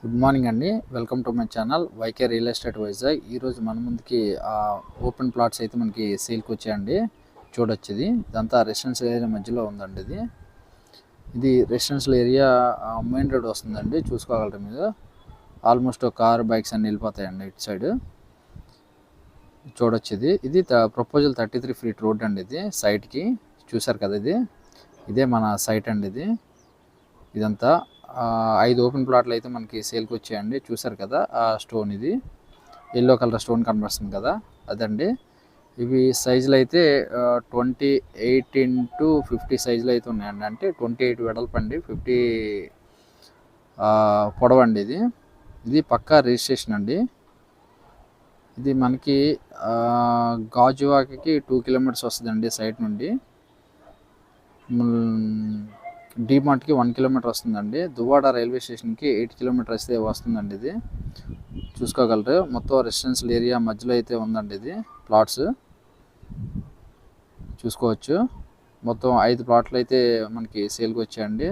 Good morning అండి. Welcome to my channel YK real estate Vizag. ఈరోజు మన ముందుకి ఓపెన్ ప్లాట్స్ అయితే మనకి సేల్కి వచ్చాయండి. చూడొచ్చు, ఇదంతా రెసిడెన్షియల్ ఏరియా మధ్యలో ఉందండి. ఇది రెసిడెన్షియల్ ఏరియా మెయిన్ రోడ్ వస్తుందండి. చూసుకోగలరు మీరు. ఆల్మోస్ట్ కార్ బైక్స్ అన్నీ వెళ్ళిపోతాయండి ఇటు సైడ్. చూడొచ్చు, ఇది ప్రపోజల్ 33 ఫీట్ రోడ్ అండి. ఇది సైట్కి చూసారు కదా, ఇదే మన సైట్ అండి. ఇదంతా 5 ఓపెన్ ప్లాట్లు అయితే మనకి సేల్కి వచ్చాయండి. చూసారు కదా, ఆ స్టోన్, ఇది ఎల్లో కలర్ స్టోన్ కనిపిస్తుంది కదా, అదండి. ఇవి సైజులు అయితే 28 into 50 సైజులు అయితే ఉన్నాయండి. అంటే 28 వెడల్పు అండి, 50 పొడవండి. ఇది పక్కా రిజిస్ట్రేషన్ అండి. ఇది మనకి గాజువాకకి 2 కిలోమీటర్స్ వస్తుందండి సైట్ నుండి. డిమార్ట్కి 1 కిలోమీటర్ వస్తుందండి. దువ్వాడ రైల్వే స్టేషన్కి 8 కిలోమీటర్ అయితే వస్తుందండి. ఇది చూసుకోగలరు. మొత్తం రెసిడెన్షియల్ ఏరియా మధ్యలో అయితే ఉందండి. ఇది ప్లాట్స్ చూసుకోవచ్చు. మొత్తం 5 ప్లాట్లు అయితే మనకి సేల్కి వచ్చాయండి.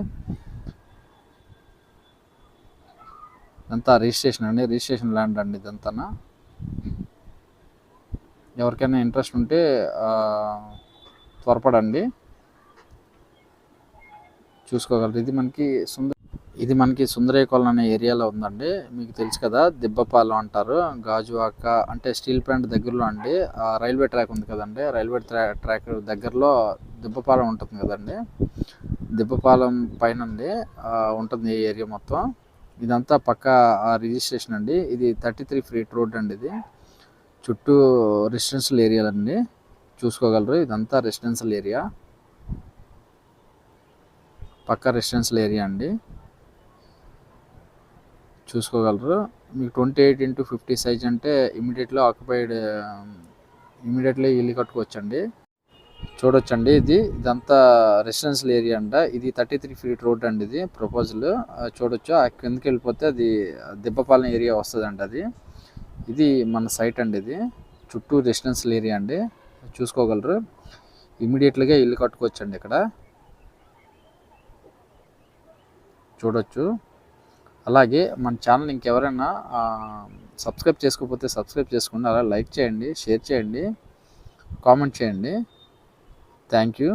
ఇదంతా రిజిస్ట్రేషన్ అండి, రిజిస్ట్రేషన్ ల్యాండ్ అండి ఇదంతా. ఎవరికైనా ఇంట్రెస్ట్ ఉంటే త్వరపడండి. చూసుకోగలరు. ఇది మనకి సుందరేకొలను అనే ఏరియాలో ఉందండి. మీకు తెలుసు కదా, దిబ్బపాలెం అంటారు. గాజువాక అంటే స్టీల్ ప్లాంట్ దగ్గరలో అండి. రైల్వే ట్రాక్ ఉంది కదండి, రైల్వే ట్రాక్ దగ్గరలో దిబ్బపాలెం ఉంటుంది కదండి. దిబ్బపాలెం పైన ఉంటుంది ఈ ఏరియా మొత్తం. ఇదంతా పక్కా రిజిస్ట్రేషన్ అండి. ఇది 33 ఫీట్ రోడ్ అండి. ఇది చుట్టూ రెసిడెన్షియల్ ఏరియాలండి. చూసుకోగలరు. ఇదంతా రెసిడెన్షియల్ ఏరియా, పక్కా రెసిడెన్షియల్ ఏరియా అండి. చూసుకోగలరు. మీకు 28 into 50 సైజ్ అంటే ఇమీడియట్లీ ఇల్లు కట్టుకోవచ్చండి. చూడొచ్చండి, ఇదంతా రెసిడెన్షియల్ ఏరియా అంట. ఇది 33 ఫీట్ రోడ్ అండి. ఇది ప్రపోజల్ చూడొచ్చు. ఆ కిందకి వెళ్ళిపోతే అది దిబ్బపాలెం ఏరియా వస్తుందండి. ఇది మన సైట్ అండి. ఇది చుట్టూ రెసిడెన్షియల్ ఏరియా అండి. చూసుకోగలరు. ఇమీడియట్లీగా ఇల్లు కట్టుకోవచ్చండి ఇక్కడ. చూడొచ్చు. అలాగే మన ఛానల్ ఇంకెవరైనా సబ్స్క్రైబ్ చేసుకోకపోతే సబ్స్క్రైబ్ చేసుకోండి. అలా లైక్ చేయండి, షేర్ చేయండి, కామెంట్ చేయండి. Thank you.